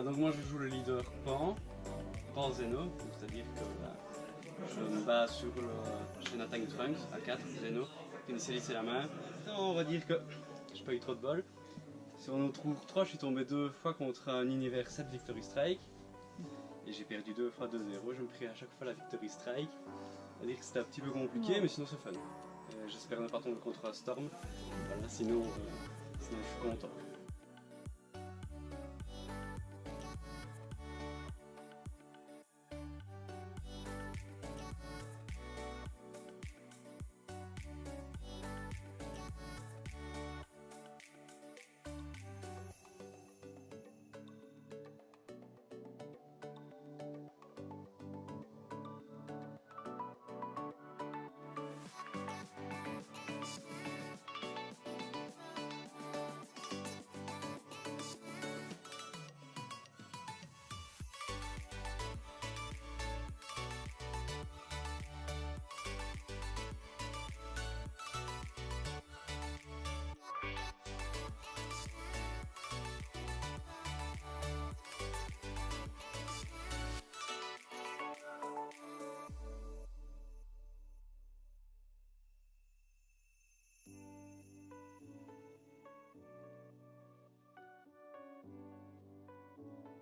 Donc moi je joue le leader Pan Zeno, c'est-à-dire que je me base sur le Jonathan Trunks à 4 Zeno, qui me c'est la main. On va dire que j'ai pas eu trop de bol. Sur notre tour 3, je suis tombé 2 fois contre un univers 7 Victory Strike. Et j'ai perdu 2 fois 2-0, je me pris à chaque fois la Victory Strike. C'est-à-dire que c'était un petit peu compliqué, mais sinon c'est fun. J'espère ne pas tomber contre un Storm, voilà, sinon je suis content.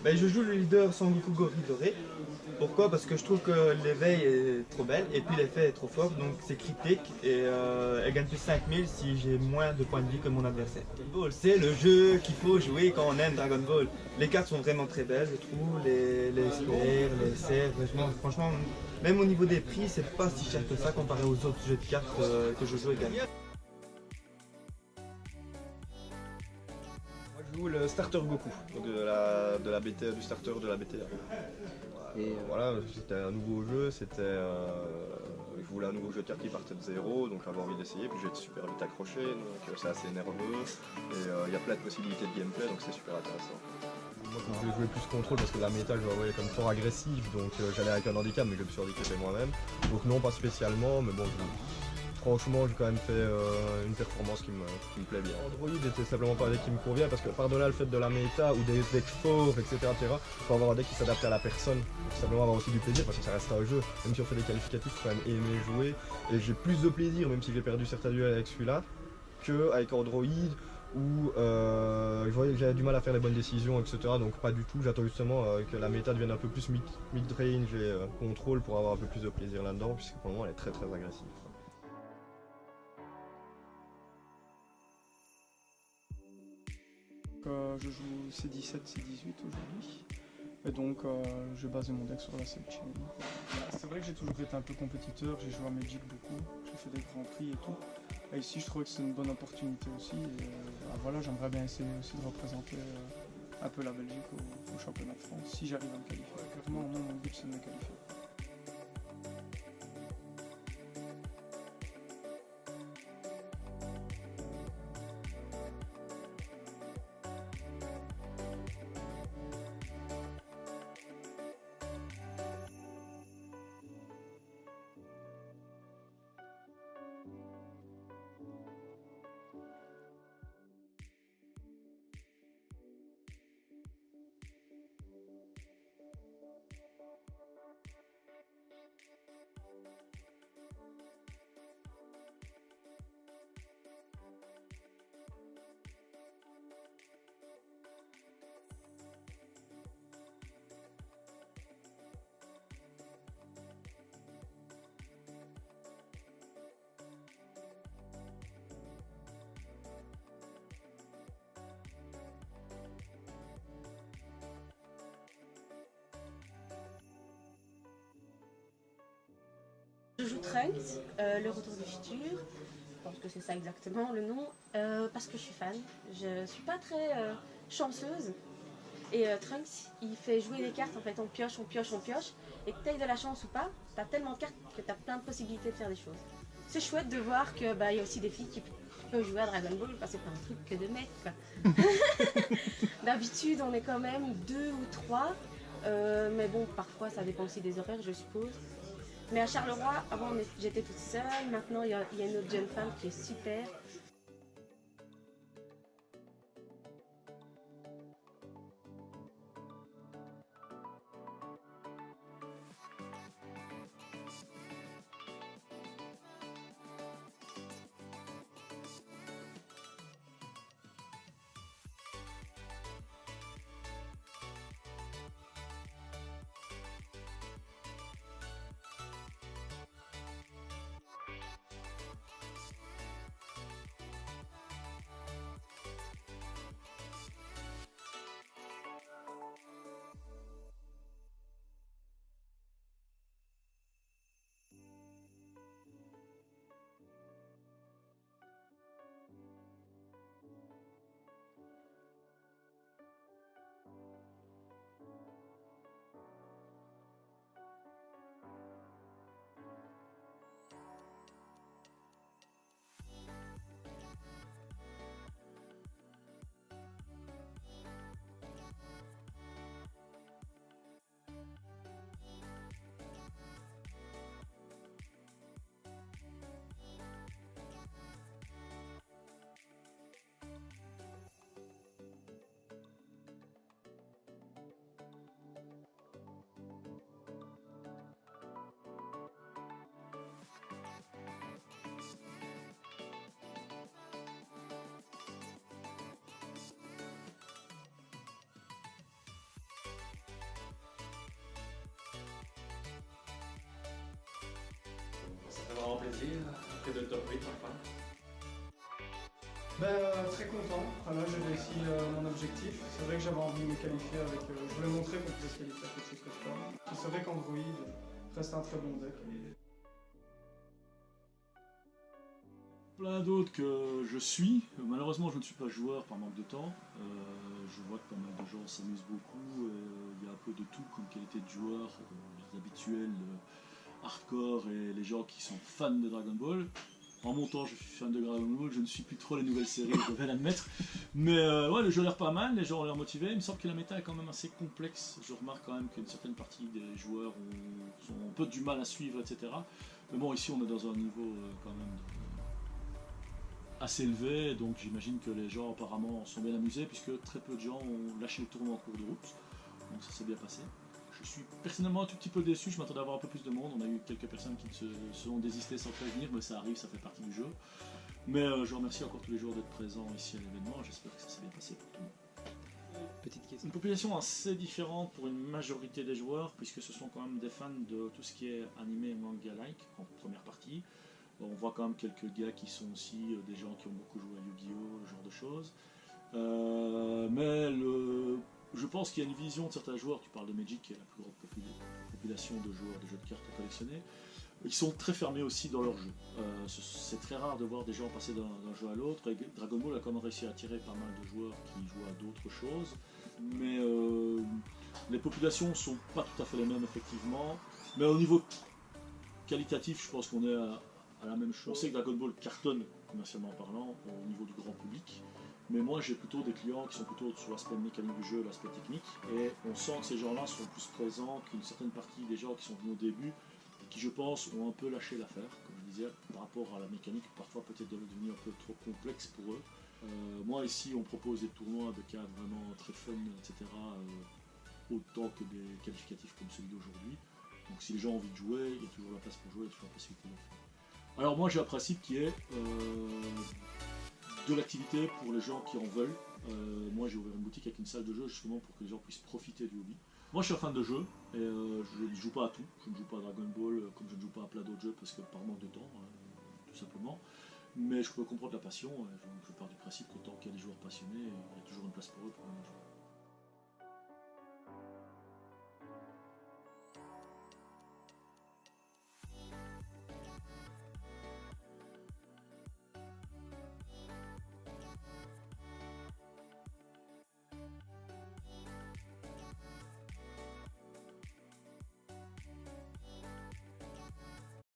Ben, je joue le leader Sangoku Gori Doré. Pourquoi? Parce que je trouve que l'éveil est trop belle et puis l'effet est trop fort, donc c'est critique et elle gagne plus 5000 si j'ai moins de points de vie que mon adversaire. Dragon Ball, c'est le jeu qu'il faut jouer quand on aime Dragon Ball. Les cartes sont vraiment très belles, je trouve, les sphères, les cerfs, franchement, même au niveau des prix, c'est pas si cher que ça comparé aux autres jeux de cartes que je joue également. Je joue le starter Goku, donc de la BTA, du starter de la BTA. Et voilà, c'était un nouveau jeu, je voulais un nouveau jeu de cartes qui partait de zéro, donc j'avais envie d'essayer, puis j'ai été super vite accroché, donc c'est assez nerveux, et il y a plein de possibilités de gameplay, donc c'est super intéressant. Moi je voulais jouer plus contrôle parce que la méta je la voyais comme fort agressive, donc j'allais avec un handicap, mais je me suis handicapé moi-même. Donc non, pas spécialement, mais bon, franchement, j'ai quand même fait une performance qui me plaît bien. Android était simplement pas un deck qui me convient parce que par-delà le fait de la méta ou des decks forts, etc., il faut avoir un deck qui s'adapte à la personne. Il faut simplement avoir aussi du plaisir parce que ça reste un jeu. Même si on fait des qualificatifs, il faut quand même aimer jouer. Et j'ai plus de plaisir, même si j'ai perdu certains duels avec celui-là, qu'avec Android où je voyais que j'avais du mal à faire les bonnes décisions, etc. Donc pas du tout, j'attends justement que la méta devienne un peu plus mid-range et contrôle pour avoir un peu plus de plaisir là-dedans, puisque pour le moment elle est très très agressive. Je joue C17, C18 aujourd'hui, et donc je basé mon deck sur la sidechain. C'est vrai que j'ai toujours été un peu compétiteur, j'ai joué à Magic beaucoup, j'ai fait des grands prix et tout. Et ici je trouvais que c'est une bonne opportunité aussi, et voilà, j'aimerais bien essayer aussi de représenter un peu la Belgique au championnat de France, si j'arrive à me qualifier. Clairement, moi, mon but c'est de me qualifier. Je joue Trunks, le retour du futur, je pense que c'est ça exactement le nom, parce que je suis fan. Je suis pas très chanceuse, et Trunks il fait jouer des cartes, en fait on pioche, et que tu aies de la chance ou pas, tu as tellement de cartes que tu as plein de possibilités de faire des choses. C'est chouette de voir qu'il y a aussi des filles qui peuvent jouer à Dragon Ball, parce que c'est pas un truc que de mecs quoi. D'habitude on est quand même 2 ou 3, mais bon parfois ça dépend aussi des horaires je suppose. Mais à Charleroi, avant j'étais toute seule, maintenant il y a une autre jeune femme qui est super. plaisir que de te retrouver enfin. Très content. Voilà, j'ai réussi mon objectif. C'est vrai que j'avais envie de me qualifier avec. Je voulais montrer qu'on pouvait se qualifier avec quelque chose comme ça. C'est vrai qu'Android reste un très bon deck. Plein d'autres que je suis. Malheureusement, je ne suis pas joueur par manque de temps. Je vois que pas mal de gens s'amusent beaucoup. Il y a un peu de tout comme qualité de joueur, les habituels hardcore et les gens qui sont fans de Dragon Ball. En mon temps, je suis fan de Dragon Ball, je ne suis plus trop les nouvelles séries, je vais l'admettre. Mais ouais, le jeu a l'air pas mal, les gens ont l'air motivés. Il me semble que la méta est quand même assez complexe. Je remarque quand même qu'une certaine partie des joueurs ont un peu du mal à suivre, etc. Mais bon, ici, on est dans un niveau quand même assez élevé, donc j'imagine que les gens apparemment sont bien amusés, puisque très peu de gens ont lâché le tournoi en cours de route. Donc ça s'est bien passé. Je suis personnellement un tout petit peu déçu, je m'attendais à avoir un peu plus de monde, on a eu quelques personnes qui se sont désistées sans prévenir, mais ça arrive, ça fait partie du jeu. Mais je remercie encore tous les joueurs d'être présents ici à l'événement, j'espère que ça s'est bien passé pour tout le monde. Petite question. Une population assez différente pour une majorité des joueurs, puisque ce sont quand même des fans de tout ce qui est animé et manga-like en première partie. On voit quand même quelques gars qui sont aussi des gens qui ont beaucoup joué à Yu-Gi-Oh, ce genre de choses. Je pense qu'il y a une vision de certains joueurs, tu parles de Magic qui est la plus grande population de joueurs de jeux de cartes à collectionner, ils sont très fermés aussi dans leur jeu. C'est très rare de voir des gens passer d'un jeu à l'autre, et Dragon Ball a quand même réussi à attirer pas mal de joueurs qui jouent à d'autres choses, mais les populations sont pas tout à fait les mêmes effectivement, mais au niveau qualitatif je pense qu'on est à la même chose. On sait que Dragon Ball cartonne commercialement parlant au niveau du grand public. Mais moi j'ai plutôt des clients qui sont plutôt sur l'aspect mécanique du jeu, l'aspect technique, et on sent que ces gens-là sont plus présents qu'une certaine partie des gens qui sont venus au début, et qui je pense ont un peu lâché l'affaire, comme je disais, par rapport à la mécanique, parfois peut-être devenu un peu trop complexe pour eux. Moi ici on propose des tournois de cadres vraiment très fun, etc., autant que des qualificatifs comme celui d'aujourd'hui. Donc si les gens ont envie de jouer, il y a toujours la place pour jouer, il y a toujours la possibilité de le faire. Alors moi j'ai un principe qui est de l'activité pour les gens qui en veulent. Moi j'ai ouvert une boutique avec une salle de jeu justement pour que les gens puissent profiter du hobby. Moi je suis un fan de jeu et je ne joue pas à tout. Je ne joue pas à Dragon Ball comme je ne joue pas à plein d'autres jeux parce que par manque de temps, tout simplement. Mais je peux comprendre la passion et je pars du principe que tant qu'il y a des joueurs passionnés, il y a toujours une place pour eux pour venir jouer.